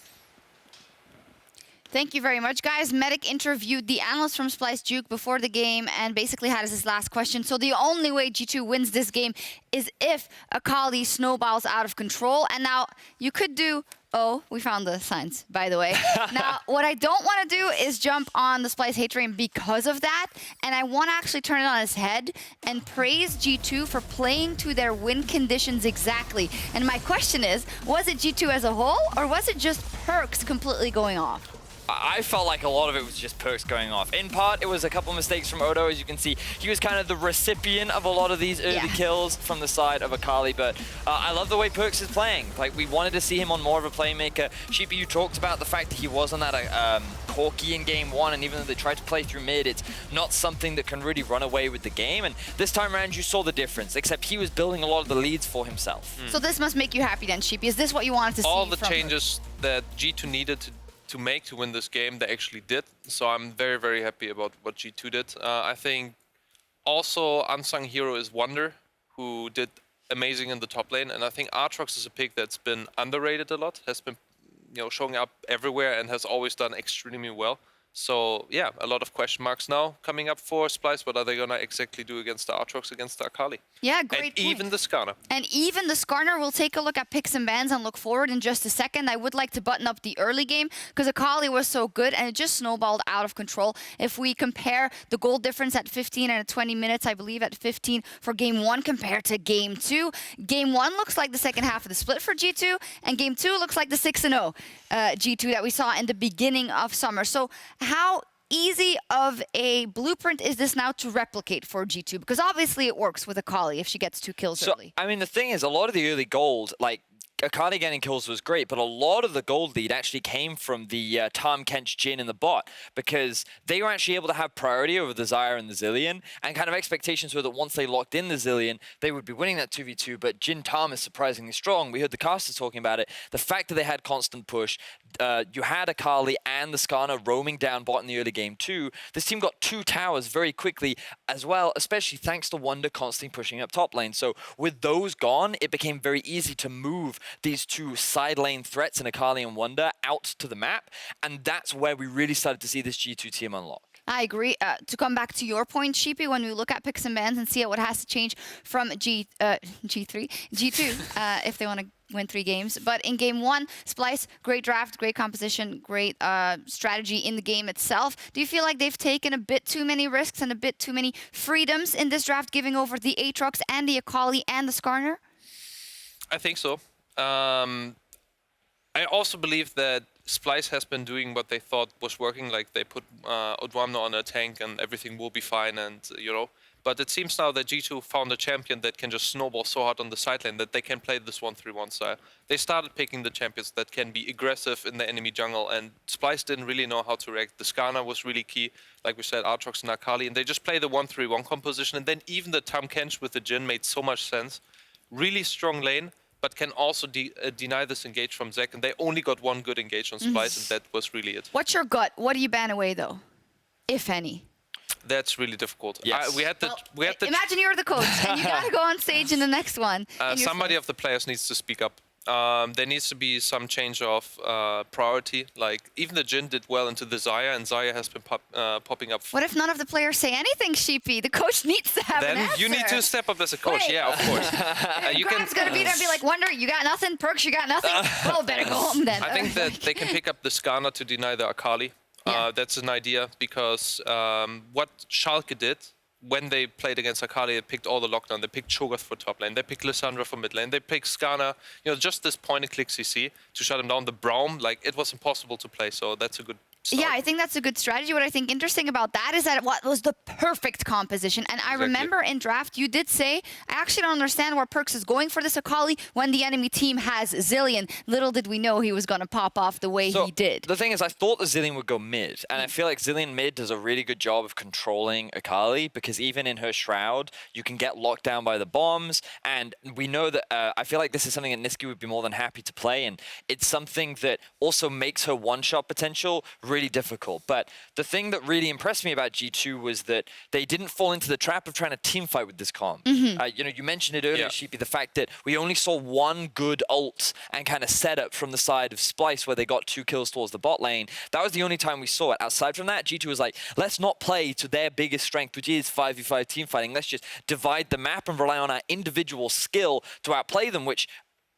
Thank you very much, guys. Medic interviewed the analyst from Splyce, Juke, before the game and basically had his last question. So the only way G2 wins this game is if Akali snowballs out of control. And now you could do... Oh, we found the signs, by the way. Now, what I don't want to do is jump on the Splyce hate train because of that. And I want to actually turn it on its head and praise G2 for playing to their win conditions exactly. And my question is, was it G2 as a whole, or was it just PerkZ completely going off? I felt like a lot of it was just PerkZ going off. In part, it was a couple mistakes from Odo. As you can see, he was kind of the recipient of a lot of these early kills from the side of Akali. But I love the way PerkZ is playing. Like, we wanted to see him on more of a playmaker. Sheepy, you talked about the fact that he wasn't that corky in game one, and even though they tried to play through mid, it's not something that can really run away with the game. And this time around, you saw the difference, except he was building a lot of the leads for himself. So this must make you happy then, Sheepy. Is this what you wanted to see? All the changes that G2 needed to make to win this game, they actually did. So I'm very, very happy about what G2 did. I think also unsung hero is Wunder, who did amazing in the top lane. And I think Aatrox is a pick that's been underrated a lot, has been showing up everywhere and has always done extremely well. So yeah, a lot of question marks now coming up for Splyce. What are they gonna exactly do against the Aatrox, against the Akali? Yeah, great And point. even the Skarner. And even the Skarner, we'll take a look at picks and bans and look forward in just a second. I would like to button up the early game because Akali was so good and it just snowballed out of control. If we compare the goal difference at 15 and at 20 minutes, I believe at 15 for game one compared to game two. Game one looks like the second half of the split for G2, and game two looks like the 6-0 G2 that we saw in the beginning of summer. So how easy of a blueprint is this now to replicate for G2? Because obviously it works with Akali if she gets 2 kills early. I mean, the thing is, a lot of the early gold, like, Akali getting kills was great, but a lot of the gold lead actually came from the Tahm, Kench, Jhin in the bot, because they were actually able to have priority over the Xayah and the Zilean, and kind of expectations were that once they locked in the Zilean, they would be winning that 2v2, but Jhin Tahm is surprisingly strong. We heard the casters talking about it. The fact that they had constant push, you had Akali and the Skarner roaming down bot in the early game too. This team got 2 towers very quickly as well, especially thanks to Wunder constantly pushing up top lane. So with those gone, it became very easy to move these 2 side lane threats in Akali and Wunder out to the map, and that's where we really started to see this G2 team unlock. I agree. To come back to your point, Sheepy, when we look at picks and bans and see what has to change from G2, if they want to win 3 games. But in game 1, Splyce, great draft, great composition, great strategy in the game itself. Do you feel like they've taken a bit too many risks and a bit too many freedoms in this draft, giving over the Aatrox and the Akali and the Skarner? I think so. I also believe that Splyce has been doing what they thought was working, like they put Odoamne on a tank and everything will be fine, and but it seems now that G2 found a champion that can just snowball so hard on the side lane that they can play this 1-3-1 style. They started picking the champions that can be aggressive in the enemy jungle, and Splyce didn't really know how to react. The Skarner was really key, like we said, Aatrox and Akali, and they just play the 1-3-1 composition, and then even the Tahm Kench with the Jhin made so much sense. Really strong lane, but can also deny this engage from Zac, and they only got 1 good engage on Splyce, and that was really it. What's your gut? What do you ban away, though, if any? That's really difficult. Yes. Imagine you're the coach, and you gotta go on stage in the next one. Somebody of the players needs to speak up, There needs to be some change of priority. Like, even the Jhin did well into the Xayah, and Xayah has been popping up. What if none of the players say anything, Sheepy? The coach needs to have an Then answer. you need to step up as a coach. Wait. Yeah, of course. You Grab's gonna be there and be like, Wunder, you got nothing? PerkZ, you got nothing? Well, better go home then. I think that they can pick up the Skarner to deny the Akali. Yeah. That's an idea, because what Schalke did when they played against Akali, they picked all the lockdown. They picked Sjokz for top lane. They picked Lissandra for mid lane. They picked Skarner. You know, just this point and click CC to shut him down. The Braum, like, it was impossible to play. So that's a good start. Yeah, I think that's a good strategy. What I think interesting about that is that what was the perfect composition. And I remember in draft, you did say, I actually don't understand where PerkZ is going for this Akali when the enemy team has Zilean. Little did we know he was going to pop off the way he did. The thing is, I thought the Zilean would go mid, and I feel like Zilean mid does a really good job of controlling Akali, because even in her Shroud, you can get locked down by the bombs, and we know that, I feel like this is something that Nisqy would be more than happy to play, and it's something that also makes her one-shot potential really difficult. But the thing that really impressed me about G2 was that they didn't fall into the trap of trying to team fight with this comp. You know, you mentioned it earlier, Sheepy, the fact that we only saw one good ult and kind of setup from the side of Splyce where they got 2 kills towards the bot lane. That was the only time we saw it. Outside from that, G2 was like, let's not play to their biggest strength, which is 5v5 team fighting. Let's just divide the map and rely on our individual skill to outplay them, which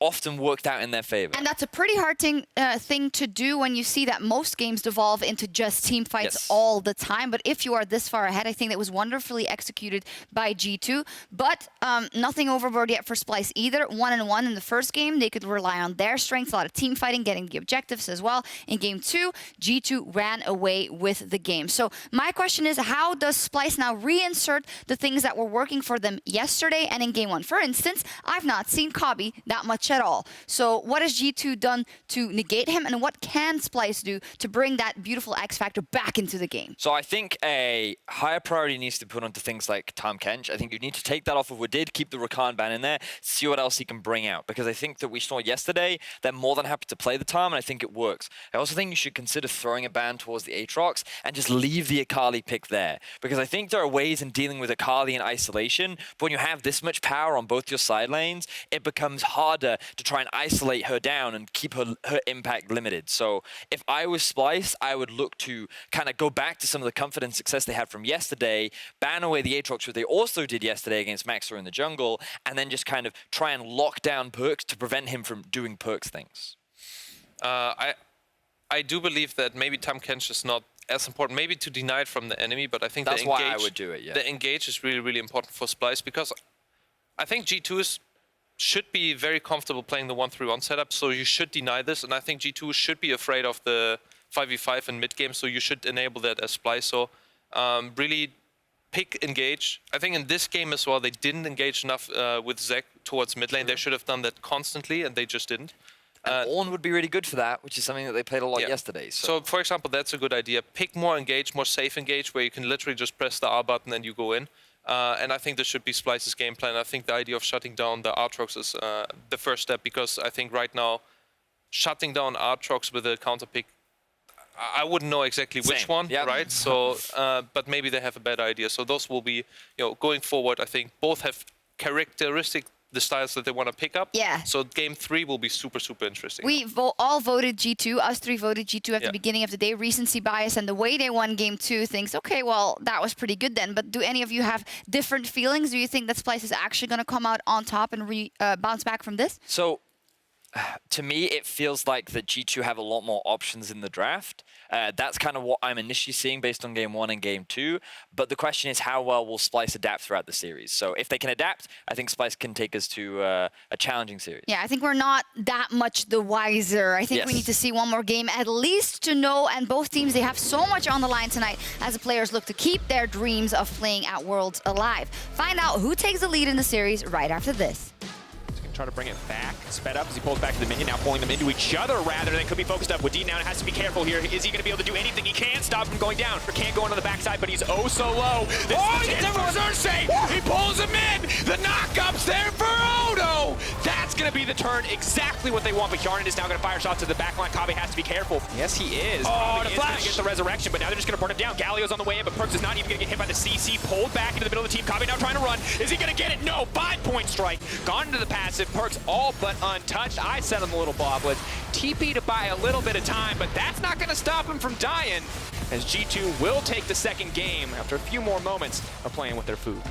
often worked out in their favor. And that's a pretty hard thing to do when you see that most games devolve into just team fights all the time. But if you are this far ahead, I think that was wonderfully executed by G2. But nothing overboard yet for Splyce either. 1-1 in the first game. They could rely on their strengths, a lot of team fighting, getting the objectives as well. In game 2, G2 ran away with the game. So my question is, how does Splyce now reinsert the things that were working for them yesterday and in game 1? For instance, I've not seen Kobbe that much at all. So what has G2 done to negate him, and what can Splyce do to bring that beautiful X factor back into the game? So I think a higher priority needs to be put onto things like Tahm Kench. I think you need to take that off of Wadid, keep the Rakan ban in there, see what else he can bring out. Because I think that we saw yesterday, they're more than happy to play the Tahm, and I think it works. I also think you should consider throwing a ban towards the Aatrox and just leave the Akali pick there. Because I think there are ways in dealing with Akali in isolation, but when you have this much power on both your side lanes, it becomes harder to try and isolate her down and keep her impact limited. So if I was Splyce, I would look to kind of go back to some of the comfort and success they had from yesterday, ban away the Aatrox, which they also did yesterday against Maxer in the jungle, and then just kind of try and lock down PerkZ to prevent him from doing PerkZ things. I do believe that maybe Tahm Kench is not as important, maybe to deny it from the enemy, but I think that's why I would do it, yeah. The engage is really, really important for Splyce, because I think G2 should be very comfortable playing the 1-3-1 setup, so you should deny this, and I think G2 should be afraid of the 5v5 in mid-game, so you should enable that as Splyce. So really pick engage. I think in this game as well, they didn't engage enough with Xerxe towards mid lane. They should have done that constantly, and they just didn't. Ornn would be really good for that, which is something that they played a lot yesterday. So, for example, that's a good idea. Pick more engage, more safe engage, where you can literally just press the R button and you go in. And I think this should be Splyce's game plan. I think the idea of shutting down the Aatrox is the first step, because I think right now, shutting down Aatrox with a counter pick, I wouldn't know exactly which one, right? So, but maybe they have a better idea. So those will be, going forward, I think both have characteristic the styles that they want to pick up. Yeah. So game 3 will be super, super interesting. We all voted G2. Us 3 voted G2 at the beginning of the day. Recency bias, and the way they won game 2 thinks, okay, well, that was pretty good then. But do any of you have different feelings? Do you think that Splyce is actually going to come out on top and bounce back from this? So, to me, it feels like that G2 have a lot more options in the draft. That's kind of what I'm initially seeing based on game 1 and game 2. But the question is, how well will Splyce adapt throughout the series? So if they can adapt, I think Splyce can take us to a challenging series. Yeah, I think we're not that much the wiser. I think we need to see one more game at least to know. And both teams, they have so much on the line tonight as the players look to keep their dreams of playing at Worlds alive. Find out who takes the lead in the series right after this. Try to bring it back, sped up as he pulls back to the minion, now pulling them into each other rather than could be focused up. Wadid now has to be careful here. Is he going to be able to do anything? He can't stop him going down, or can't go into the backside, but he's oh so low. This is Xerxe! He pulls him in! The knock-up's there for Odo! That's going to be the turn, exactly what they want, but Hjärnan is now going to fire shots to the backline. Kobbe has to be careful. Yes, he is. Oh, Kobbe the is going to flash! get the resurrection, but now they're just going to burn him down. Galio's on the way in, but PerkZ is not even going to get hit by the CC. Pulled back into the middle of the team. Kobbe now trying to run. Is he going to get it? No. 5-point strike. Gone into the passive. PerkZ all but untouched. I set him a little boblets. TP to buy a little bit of time, but that's not going to stop him from dying, as G2 will take the second game after a few more moments of playing with their food.